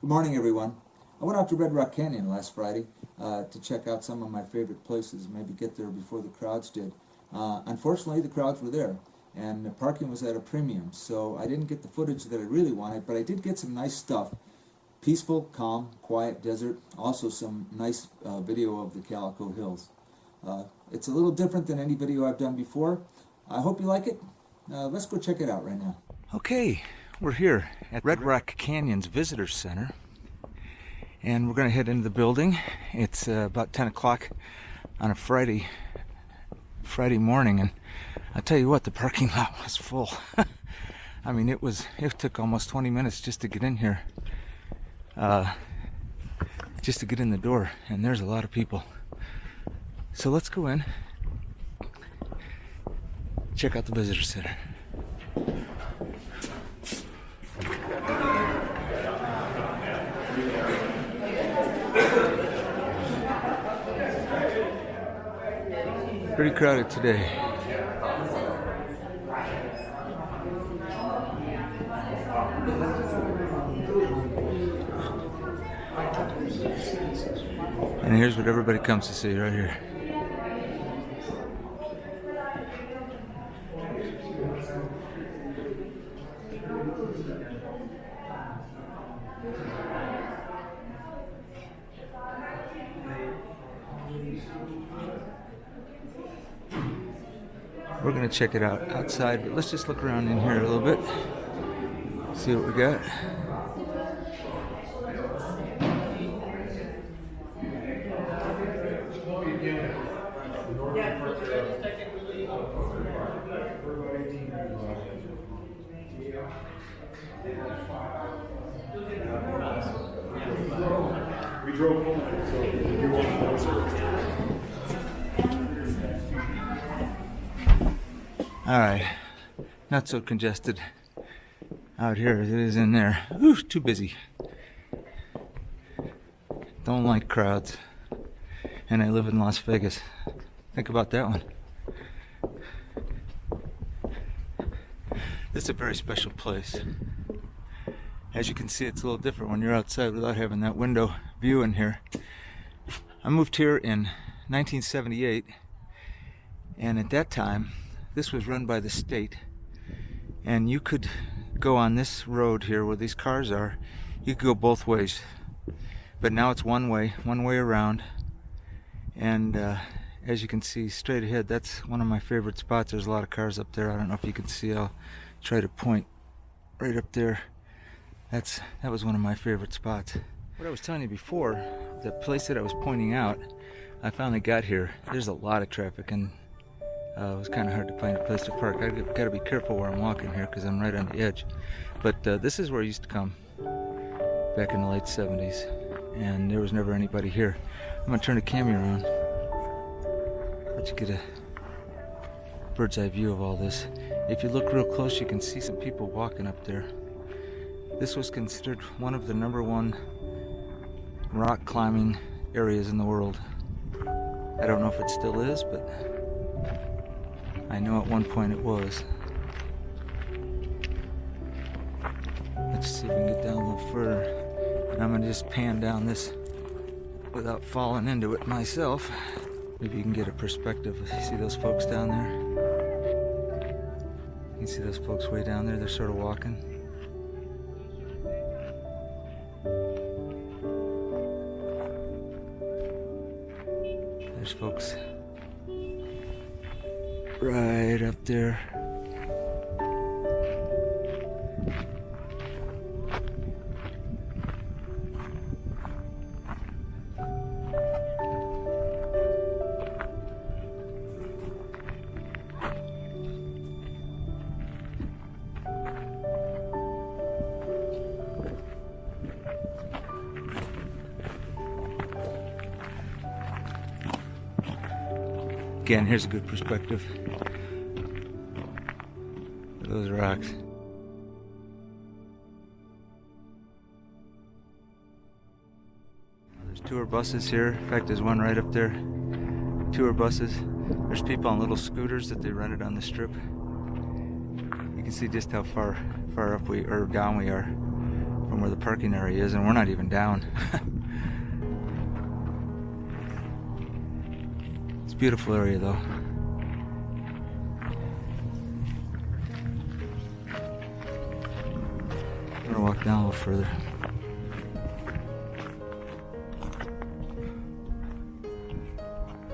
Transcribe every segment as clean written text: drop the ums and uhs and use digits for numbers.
Good morning, everyone. I went out to Red Rock Canyon last Friday to check out some of my favorite places, maybe get there before the crowds did. Unfortunately, the crowds were there, and the parking was at a premium, so I didn't get the footage that I really wanted, but I did get some nice stuff. Peaceful, calm, quiet desert, also some nice video of the Calico Hills. It's a little different than any video I've done before. I hope you like it. Let's go check it out right now. Okay, we're here at Red Rock Canyon's Visitor Center, and we're going to head into the building. It's about 10 o'clock on a Friday morning, and I'll tell you what, the parking lot was full. I mean, it took almost 20 minutes just to get in here, just to get in the door, and there's a lot of people. So let's go in, check out the Visitor Center. Pretty crowded today. And here's what everybody comes to see right here. We're going to check it out outside, but let's just look around in here a little bit, see what we got. We drove home, so you want more service. Alright, not so congested out here as it is in there. Ooh, too busy. Don't like crowds. And I live in Las Vegas. Think about that one. This is a very special place. As you can see, it's a little different when you're outside without having that window view in here. I moved here in 1978, and at that time, this was run by the state, and you could go on this road here where these cars are. You could go both ways, but now it's one way around. And as you can see straight ahead, that's one of my favorite spots. There's a lot of cars up there. I don't know if you can see. I'll try to point right up there. That was one of my favorite spots. What I was telling you before, the place that I was pointing out, I finally got here. There's a lot of traffic, and it was kind of hard to find a place to park. I've got to be careful where I'm walking here because I'm right on the edge. But this is where I used to come back in the late 70s, and there was never anybody here. I'm going to turn the camera around, let you get a bird's eye view of all this. If you look real close, you can see some people walking up there. This was considered one of the #1 rock climbing areas in the world. I don't know if it still is, but I know at one point it was. Let's see if we can get down a little further. And I'm going to just pan down this without falling into it myself. Maybe you can get a perspective. You see those folks down there? You can see those folks way down there. They're sort of walking. There's folks right up there. Again, here's a good perspective. Those rocks. There's tour buses here. In fact, there's one right up there. Tour buses. There's people on little scooters that they rented on the strip. You can see just how far up we or down we are from where the parking area is, and we're not even down. It's a beautiful area though. I'm gonna walk down a little further.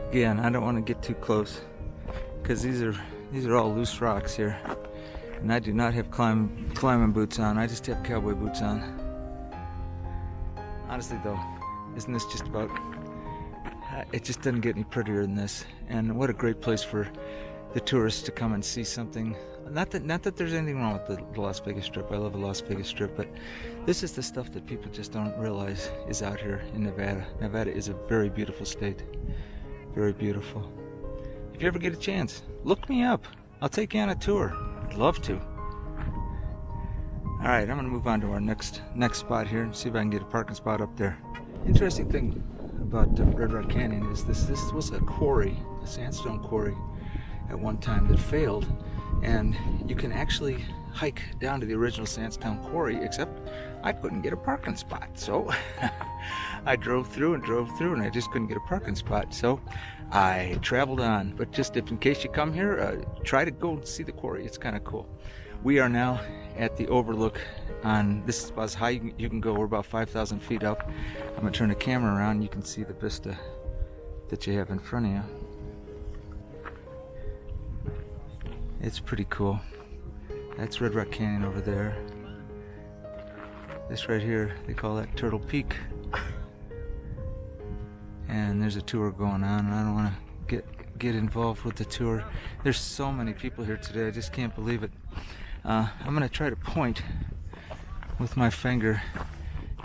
Again, I don't want to get too close because these are all loose rocks here, and I do not have climbing boots on. I just have cowboy boots on. Honestly though, isn't this just about, it just doesn't get any prettier than this. And what a great place for the tourists to come and see something. Not that there's anything wrong with the Las Vegas Strip. I love the Las Vegas Strip, but this is the stuff that people just don't realize is out here in Nevada. Nevada is a very beautiful state. Very beautiful. If you ever get a chance, look me up. I'll take you on a tour. I'd love to. Alright, I'm gonna move on to our next spot here and see if I can get a parking spot up there. Interesting thing about Red Rock Canyon is this was a quarry, a sandstone quarry at one time that failed, and you can actually hike down to the original sandstone quarry, except I couldn't get a parking spot. So I drove through and I just couldn't get a parking spot. So I traveled on. But just in case you come here, try to go see the quarry. It's kind of cool. We are now at the Overlook. This is about as high you can go. We're about 5,000 feet up. I'm gonna turn the camera around. You can see the vista that you have in front of you. It's pretty cool. That's Red Rock Canyon over there. This right here, they call that Turtle Peak. And there's a tour going on, and I don't want to get involved with the tour. There's so many people here today, I just can't believe it. I'm going to try to point with my finger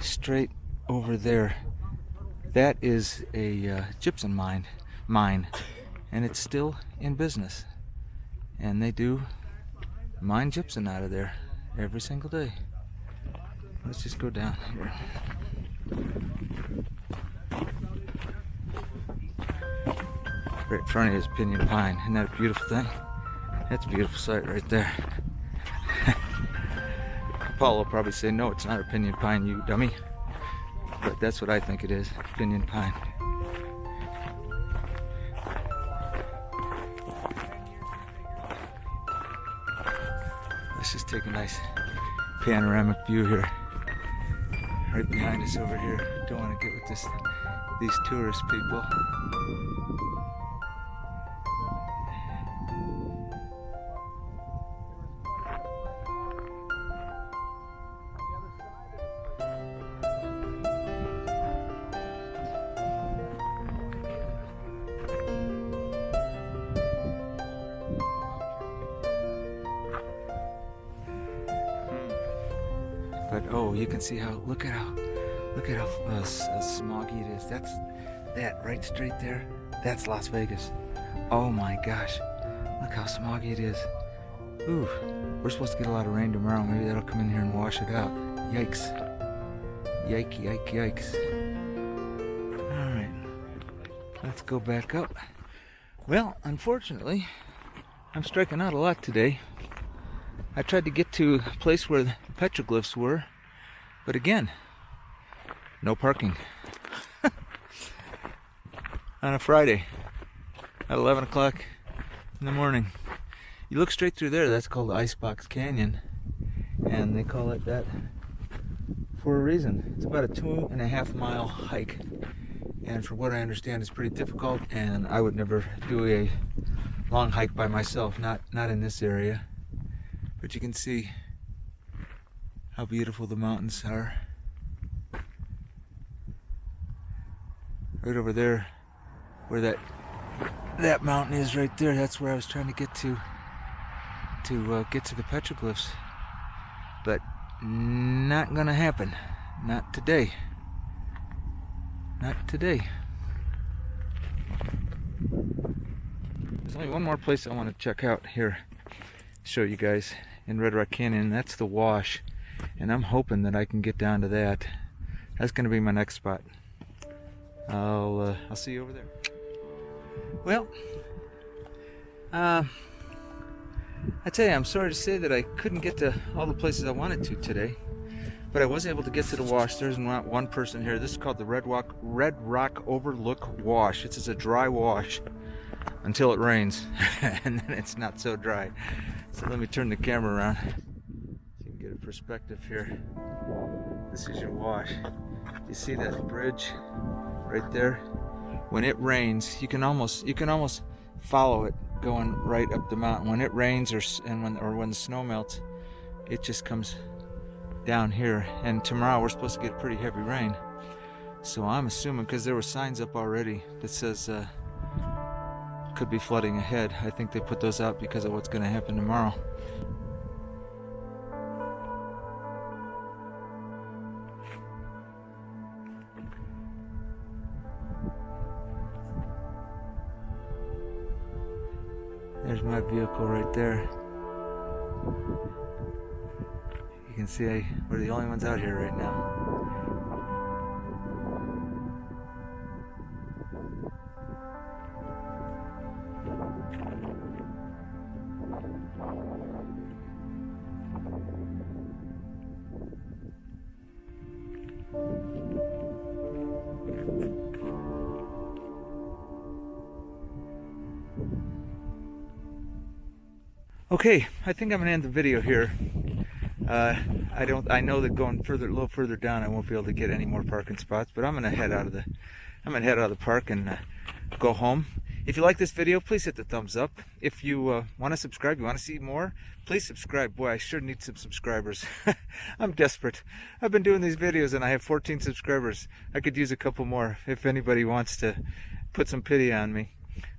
straight over there. That is a gypsum mine, and it's still in business. And they do mine gypsum out of there every single day. Let's just go down here. Right in front of you is Pinyon Pine. Isn't that a beautiful thing? That's a beautiful sight right there. Paul will probably say, no, it's not a Pinyon Pine, you dummy. But that's what I think it is, Pinyon Pine. Let's just take a nice panoramic view here. Right behind us over here. Don't want to get with these tourist people. But oh, you can see look at how smoggy it is. That right straight there. That's Las Vegas. Oh my gosh, look how smoggy it is. Ooh, we're supposed to get a lot of rain tomorrow. Maybe that'll come in here and wash it out. Yikes! Yikes! All right, let's go back up. Well, unfortunately, I'm striking out a lot today. I tried to get to a place where the petroglyphs were, but again, no parking. On a Friday at 11 o'clock in the morning. You look straight through there, that's called Icebox Canyon, and they call it that for a reason. It's about a 2.5 mile hike, and from what I understand, it's pretty difficult, and I would never do a long hike by myself, not in this area. But you can see how beautiful the mountains are. Right over there, where that mountain is right there, that's where I was trying to get to get to the petroglyphs. But not gonna happen. Not today. Not today. There's only one more place I want to check out here, show you guys in Red Rock Canyon. That's the wash, and I'm hoping that I can get down to that. That's going to be my next spot. I'll see you over there. Well, I tell you, I'm sorry to say that I couldn't get to all the places I wanted to today. But I was able to get to the wash. There's not one person here. This is called the Red Rock Overlook Wash. It's a dry wash until it rains, and then it's not so dry. So let me turn the camera around so you can get a perspective here. This is your wash. You see that bridge right there? When it rains, you can almost follow it going right up the mountain. When it rains when the snow melts, it just comes down here. And tomorrow we're supposed to get pretty heavy rain. So I'm assuming, because there were signs up already that says could be flooding ahead. I think they put those out because of what's going to happen tomorrow. There's my vehicle right there. You can see we're the only ones out here right now. Okay, I think I'm gonna end the video here. I know that going a little further down, I won't be able to get any more parking spots, but I'm gonna head out of the park and go home. If you like this video, please hit the thumbs up. If you want to subscribe, you want to see more, please subscribe. Boy, I sure need some subscribers. I'm desperate. I've been doing these videos and I have 14 subscribers. I could use a couple more if anybody wants to put some pity on me.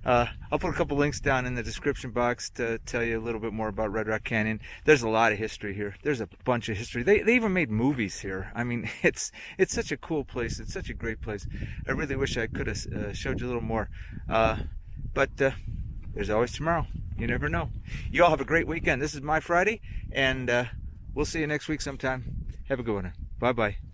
I'll put a couple links down in the description box to tell you a little bit more about Red Rock Canyon. There's a lot of history here. There's a bunch of history. They even made movies here. I mean, it's such a cool place. It's such a great place. I really wish I could have showed you a little more. But there's always tomorrow. You never know. You all have a great weekend. This is my Friday, and we'll see you next week sometime. Have a good one. Bye-bye.